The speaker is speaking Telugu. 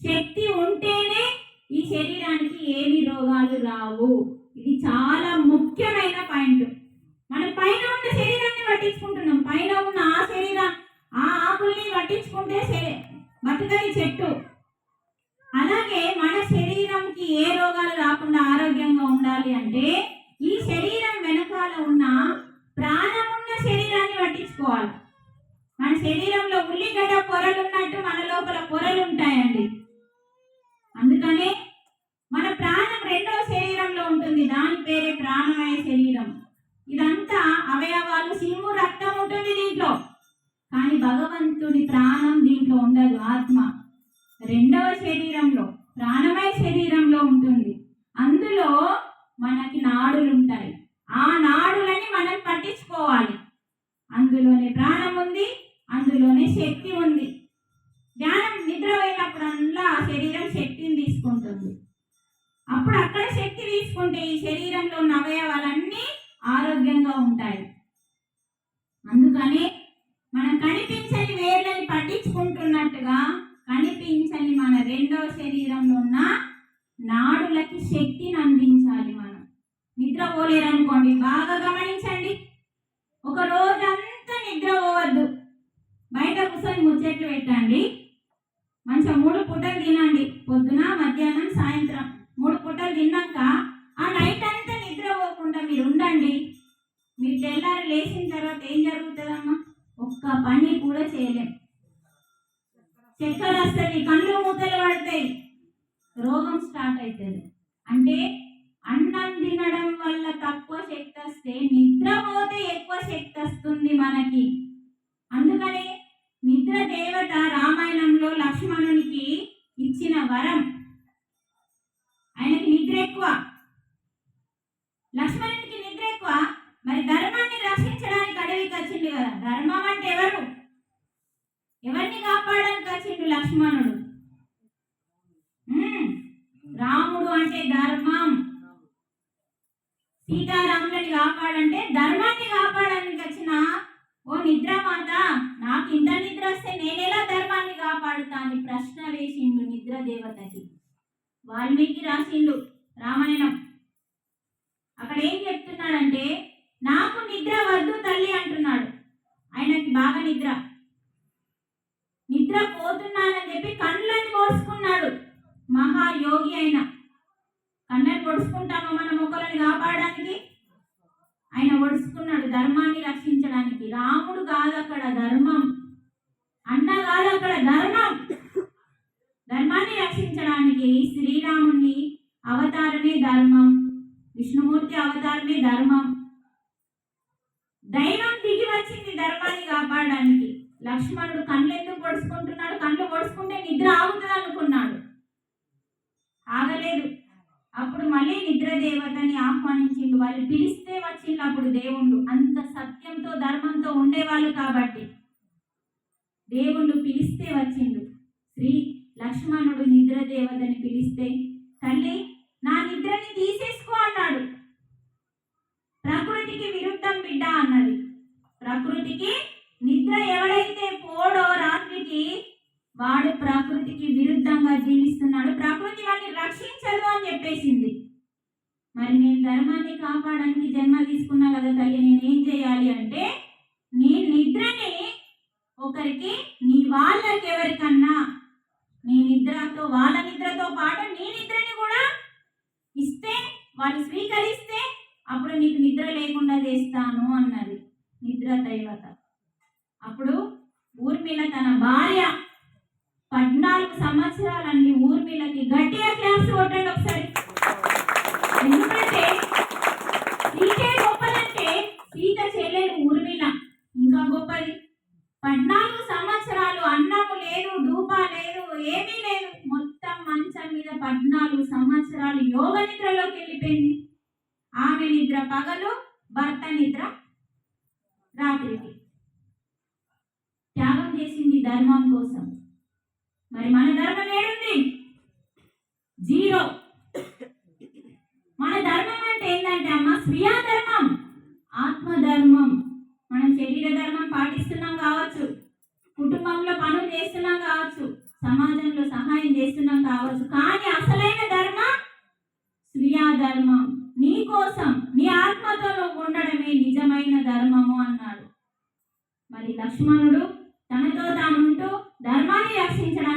శక్తి ఉంటేనే ఈ శరీరానికి ఏమి రోగాలు రావు. ఇది చాలా ముఖ్యమైన పాయింట్. మనం పైన ఉన్న శరీరాన్ని పట్టించుకుంటున్నాం, పైన ఉన్న ఆ శరీరం ఆ ఆకుల్ని పట్టించుకుంటే బతుకని చెట్టు. అలాగే మన శరీరంకి ఏ రోగాలు రాకుండా ఆరోగ్యంగా ఉండాలి అంటే ఈ శరీరం వెనకాల ఉన్న ప్రాణం ఉన్న శరీరాన్ని పట్టించుకోవాలి. మన శరీరంలో ఉల్లిగడ్డ పొరలు ఉన్నట్టు మన లోపల పొరలు ఉంటాయండి. అందుకనే మన ప్రాణం రెండవ శరీరంలో ఉంటుంది, దాని పేరే ప్రాణమయ శరీరం. ఇదంతా అవయవాలు, సిమ్ము, రక్తం ఉంటుంది దీంట్లో, కానీ భగవంతుడి ప్రాణం దీంట్లో ఉండదు. ఆత్మ రెండవ శరీరంలో, ప్రాణమయ శరీరంలో ఉంటుంది. అందులో మనకి నాడులు ఉంటాయి. ఆ నాడులని మనం పట్టించుకోవాలి. అందులోనే ప్రాణం ఉంది, అందులోనే శక్తి ఉంది. జ్ఞానం నిద్ర పోయినప్పుడల్లా ఆ శరీరం శక్తిని తీసుకుంటుంది. అప్పుడు అక్కడ శక్తి తీసుకుంటే ఈ శరీరంలో ఉన్న అవయవాలన్నీ ఆరోగ్యంగా ఉంటాయి. అందుకని మనం కనిపించని వేర్లని పట్టించుకుంటున్నట్టుగా కనిపించని మన రెండవ శరీరంలో ఉన్న నాడులకి శక్తిని అందించాలి. మనం నిద్ర పోలేరనుకోండి, బాగా గమనించండి. ఒక రోజంతా నిద్ర పోవద్దు, బయట కూర్చొని ముచ్చట్లు పెట్టండి. మంచిగా 3 పూటలు తినండి, పొద్దున, మధ్యాహ్నం, సాయంత్రం 3 పూటలు తిన్నాక ఆ నైట్ అంతా నిద్ర పోకుండా మీరు ఉండండి. మీరు తెల్లారి లేచిన తర్వాత ఏం జరుగుతుందమ్మా? ఒక్క పని కూడా చేయలేం. చక్కెర వస్తుంది, కళ్ళు మూతలు పడతాయి, రోగం స్టార్ట్ అవుతుంది. అంటే అన్నం తినడం వల్ల తక్కువ శక్తి వస్తే నిద్ర పోతే ఎక్కువ శక్తి వస్తుంది మనకి. అందుకని నిద్ర దేవత రామాయణంలో లక్ష్మణునికి ఇచ్చిన వరం. ఆయనకి నిద్ర ఎక్కువ, లక్ష్మణునికి నిద్ర ఎక్కువ. మరి ధర్మాన్ని రక్షించడానికి అడవికి వచ్చింది కదా. ధర్మం అంటే ఎవరు? ఎవరిని కాపాడడానికి వచ్చిండు లక్ష్మణుడు? రాముడు అంటే ధర్మం. సీతారాములని కాపాడంటే ధర్మాన్ని కాపాడడానికి వచ్చిన ఓ నిద్రమాత, నాకు ఇంత నిద్ర వస్తే నేనెలా ధర్మాన్ని కాపాడుతా అని ప్రశ్న వేసిండు నిద్ర దేవతకి. వాల్మీకి రాసిండు రామాయణం. అక్కడ ఏం చెప్తున్నాడంటే, నాకు నిద్ర వద్దు తల్లి అంటున్నాడు. ఆయనకి బాగా నిద్ర పోతున్నానని చెప్పి కళ్ళని పొడుచుకున్నాడు. మహాయోగి అయిన కళ్ళని పొడుచుకుంటామా మనం ఒకరిని కాపాడడానికి? ఆయన ఒడుచుకున్నాడు ధర్మాన్ని రక్షించడానికి. రాముడు కాదు అక్కడ ధర్మం, అన్న కాదు అక్కడ ధర్మం. ధర్మాన్ని రక్షించడానికి శ్రీరాముని అవతారమే ధర్మం, విష్ణుమూర్తి అవతారమే ధర్మం. దైవం దిగి వచ్చింది ధర్మాన్ని కాపాడడానికి. లక్ష్మణుడు కళ్ళు ఎందుకు పొడుచుకుంటున్నాడు? కళ్ళు పొడుచుకుంటే నిద్ర ఆగుతుంది అనుకున్నాడు, ఆగలేదు. అప్పుడు మళ్ళీ నిద్ర దేవతని ఆహ్వానించిండు. వాళ్ళు పిలిస్తే వచ్చిండు. అప్పుడు దేవుళ్ళు అంత సత్యంతో ధర్మంతో ఉండేవాళ్ళు కాబట్టి దేవుళ్ళు పిలిస్తే వచ్చిండు. శ్రీ లక్ష్మణుడు నిద్ర దేవతని పిలిస్తే, తల్లి నా నిద్రని తీసేసుకో అన్నాడు. ప్రకృతికి విరుద్ధం బిడ్డ అన్నది. ప్రకృతికి నిద్ర ఎవడైతే పోడో రాత్రికి వాడు ప్రకృతికి విరుద్ధంగా జీవిస్తున్నాడు, ప్రకృతి వాడిని రక్షించదు అని చెప్పేసింది. మరి నేను ధర్మాన్ని కాపాడడానికి జన్మ తీసుకున్నా కదా తల్లి, నేనేం చేయాలి అంటే, నీ నిద్రని ఒకరికి, నీ వాళ్ళకి ఎవరికన్నా నీ నిద్రతో, వాళ్ళ నిద్రతో పాటు నీ నిద్రని కూడా ఇస్తే, వాళ్ళు స్వీకరిస్తే అప్పుడు నీకు నిద్ర లేకుండా చేస్తాను అన్నది నిద్ర దైవత. అప్పుడు ఊర్మిళ తన భార్య 14 సంవత్సరాలండి. ఊర్మిళకి గట్టిగా క్లాప్స్ కొట్టండి ఒకసారి. ఎందుకంటే సీతే గొప్పదంటే సీత చెల్లెలు ఊర్మిళ ఇంకా గొప్పది. 14 సంవత్సరాలు అన్నము లేదు, డూపా లేదు, ఏమీ లేదు. మొత్తం మంచం మీద 14 సంవత్సరాలు యోగ నిద్రలోకి వెళ్ళిపోయింది. ఆమె నిద్ర పగలు, భర్త నిద్ర రాత్రికి. త్యాగం చేసింది ధర్మం కోసం. మరి మన ధర్మం ఏడుంది? 0. మన ధర్మం అంటే ఏంటంటే అమ్మ, స్వీయ ధర్మం, ఆత్మధర్మం. మనం శరీర ధర్మం పాటిస్తున్నాం కావచ్చు, కుటుంబంలో పనులు చేస్తున్నాం కావచ్చు, సమాజంలో సహాయం చేస్తున్నాం ధర్మం, నీ కోసం నీ ఆత్మతో నువ్వు ఉండడమే నిజమైన ధర్మము అన్నాడు. మరి లక్ష్మణుడు తనతో తాను ఉంటూ ధర్మాన్ని రక్షించడానికి